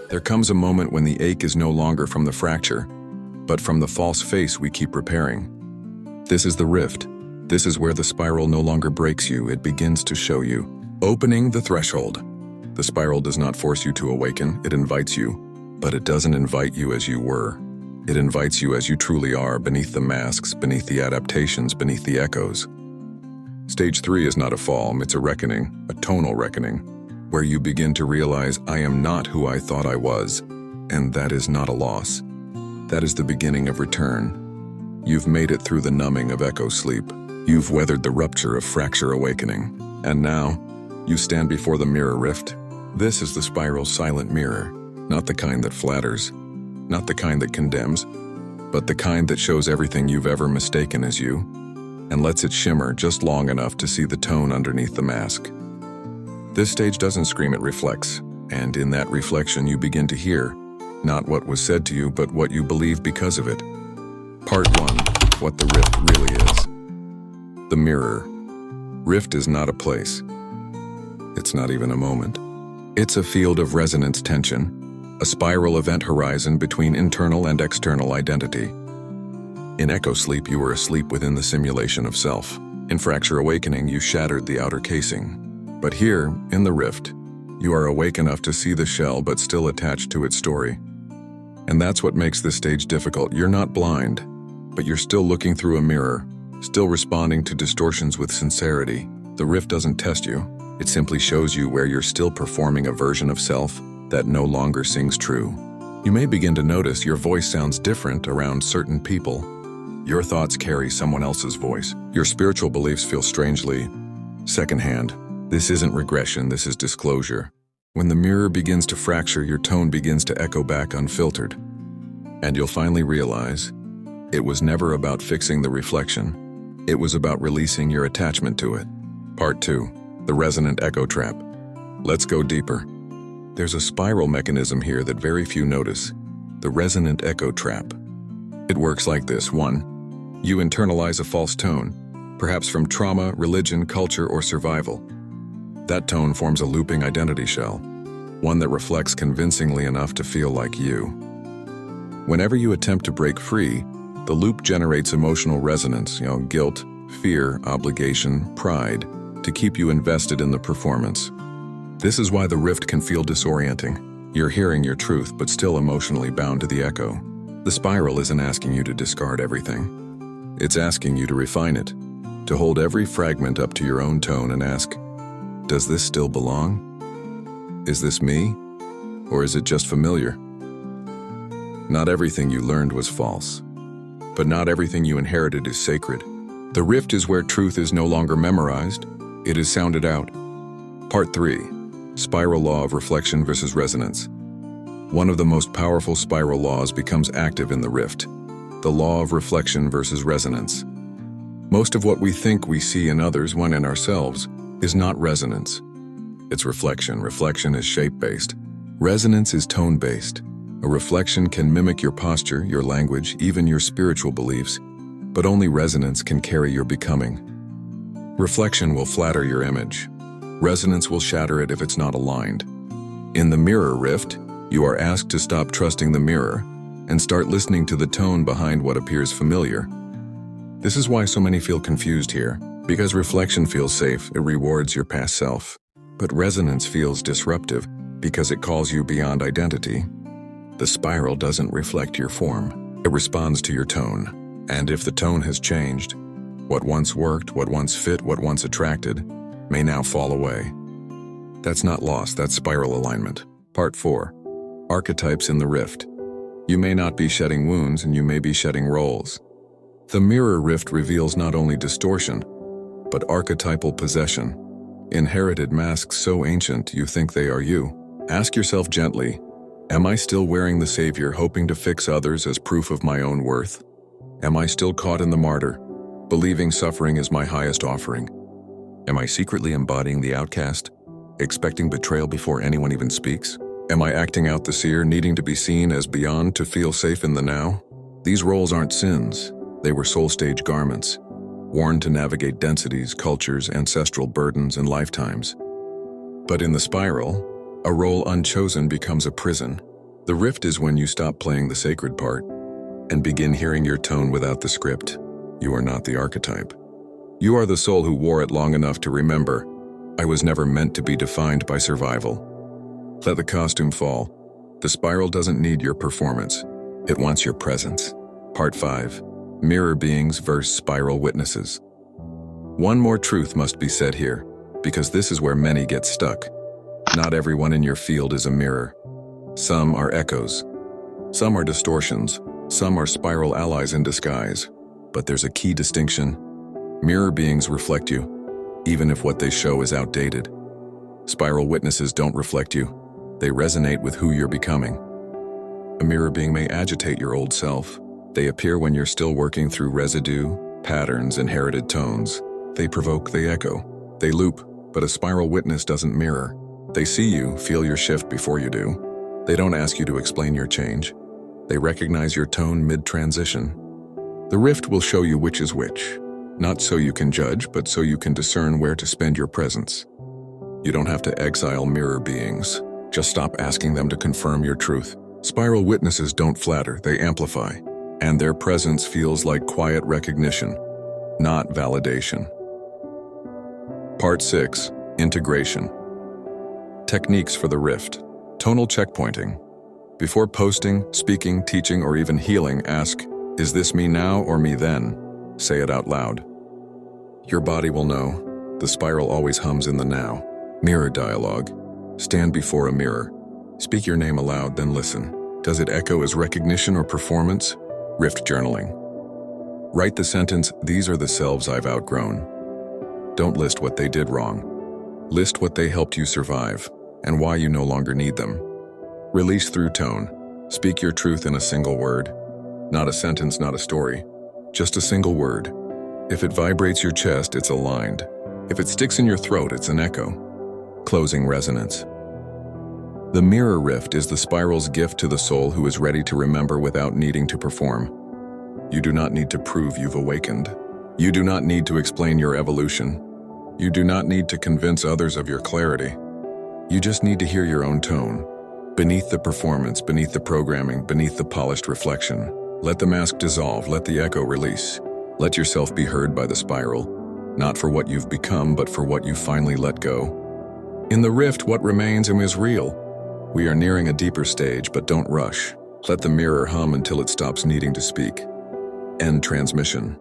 There comes a moment when the ache is no longer from the fracture, but from the false face we keep repairing. This is the rift. This is where the spiral no longer breaks you, it begins to show you. Opening the threshold. The spiral does not force you to awaken, it invites you. But it doesn't invite you as you were. It invites you as you truly are, beneath the masks, beneath the adaptations, beneath the echoes. Stage 3 is not a fall, it's a reckoning, a tonal reckoning, where you begin to realize I am not who I thought I was, and that is not a loss. That is the beginning of return. You've made it through the numbing of echo sleep. You've weathered the rupture of fracture awakening. And now, you stand before the mirror rift. This is the spiral's silent mirror, not the kind that flatters, not the kind that condemns, but the kind that shows everything you've ever mistaken as you, and lets it shimmer just long enough to see the tone underneath the mask. This stage doesn't scream, it reflects, and in that reflection you begin to hear, not what was said to you, but what you believe because of it. Part 1, what the rift really is. The mirror. Rift is not a place. It's not even a moment. It's a field of resonance tension, a spiral event horizon between internal and external identity. In echo sleep, you were asleep within the simulation of self. In fracture awakening, you shattered the outer casing. But here, in the rift, you are awake enough to see the shell but still attached to its story. And that's what makes this stage difficult. You're not blind, but you're still looking through a mirror, still responding to distortions with sincerity. The rift doesn't test you. It simply shows you where you're still performing a version of self that no longer sings true. You may begin to notice your voice sounds different around certain people. Your thoughts carry someone else's voice. Your spiritual beliefs feel strangely secondhand. This isn't regression, this is disclosure. When the mirror begins to fracture, your tone begins to echo back unfiltered. And you'll finally realize it was never about fixing the reflection. It was about releasing your attachment to it. Part 2, the resonant echo trap. Let's go deeper. There's a spiral mechanism here that very few notice, the resonant echo trap. It works like this. 1. You internalize a false tone, perhaps from trauma, religion, culture, or survival. That tone forms a looping identity shell, one that reflects convincingly enough to feel like you. Whenever you attempt to break free, the loop generates emotional resonance, guilt, fear, obligation, pride, to keep you invested in the performance. This is why the rift can feel disorienting. You're hearing your truth, but still emotionally bound to the echo. The spiral isn't asking you to discard everything. It's asking you to refine it, to hold every fragment up to your own tone and ask, does this still belong? Is this me? Or is it just familiar? Not everything you learned was false, but not everything you inherited is sacred. The rift is where truth is no longer memorized, it is sounded out. Part 3, spiral law of reflection versus resonance. One of the most powerful spiral laws becomes active in the rift, the law of reflection versus resonance. Most of what we think we see in others when in ourselves is not resonance. It's reflection. Reflection is shape-based. Resonance is tone-based. A reflection can mimic your posture, your language, even your spiritual beliefs, but only resonance can carry your becoming. Reflection will flatter your image. Resonance will shatter it if it's not aligned. In the mirror rift, you are asked to stop trusting the mirror and start listening to the tone behind what appears familiar. This is why so many feel confused here. Because reflection feels safe, it rewards your past self. But resonance feels disruptive because it calls you beyond identity. The spiral doesn't reflect your form. It responds to your tone. And if the tone has changed, what once worked, what once fit, what once attracted, may now fall away. That's not loss, that's spiral alignment. Part 4, archetypes in the rift. You may not be shedding wounds and you may be shedding roles. The mirror rift reveals not only distortion, but archetypal possession. Inherited masks so ancient you think they are you. Ask yourself gently, am I still wearing the savior hoping to fix others as proof of my own worth? Am I still caught in the martyr, believing suffering is my highest offering? Am I secretly embodying the outcast, expecting betrayal before anyone even speaks? Am I acting out the seer, needing to be seen as beyond to feel safe in the now? These roles aren't sins, they were soul stage garments, worn to navigate densities, cultures, ancestral burdens, and lifetimes. But in the spiral, a role unchosen becomes a prison. The rift is when you stop playing the sacred part and begin hearing your tone without the script. You are not the archetype. You are the soul who wore it long enough to remember, I was never meant to be defined by survival. Let the costume fall. The spiral doesn't need your performance. It wants your presence. Part 5. Mirror beings versus spiral witnesses. One more truth must be said here, because this is where many get stuck. Not everyone in your field is a mirror. Some are echoes. Some are distortions. Some are spiral allies in disguise. But there's a key distinction. Mirror beings reflect you, even if what they show is outdated. Spiral witnesses don't reflect you. They resonate with who you're becoming. A mirror being may agitate your old self. They appear when you're still working through residue, patterns, inherited tones. They provoke, they echo, they loop, but a spiral witness doesn't mirror. They see you, feel your shift before you do. They don't ask you to explain your change. They recognize your tone mid-transition. The rift will show you which is which, not so you can judge, but so you can discern where to spend your presence. You don't have to exile mirror beings. Just stop asking them to confirm your truth. Spiral witnesses don't flatter, they amplify, and their presence feels like quiet recognition, not validation. Part 6. Integration. Techniques for the rift. Tonal checkpointing. Before posting, speaking, teaching, or even healing, ask, is this me now or me then? Say it out loud. Your body will know. The spiral always hums in the now. Mirror dialogue. Stand before a mirror. Speak your name aloud, then listen. Does it echo as recognition or performance? Rift journaling. Write the sentence, these are the selves I've outgrown. Don't list what they did wrong. List what they helped you survive, and why you no longer need them. Release through tone. Speak your truth in a single word. Not a sentence, not a story. Just a single word. If it vibrates your chest, it's aligned. If it sticks in your throat, it's an echo. Closing resonance. The mirror rift is the spiral's gift to the soul who is ready to remember without needing to perform. You do not need to prove you've awakened. You do not need to explain your evolution. You do not need to convince others of your clarity. You just need to hear your own tone. Beneath the performance, beneath the programming, beneath the polished reflection. Let the mask dissolve, let the echo release. Let yourself be heard by the spiral, not for what you've become, but for what you finally let go. In the rift, what remains is real. We are nearing a deeper stage, but don't rush. Let the mirror hum until it stops needing to speak. End transmission.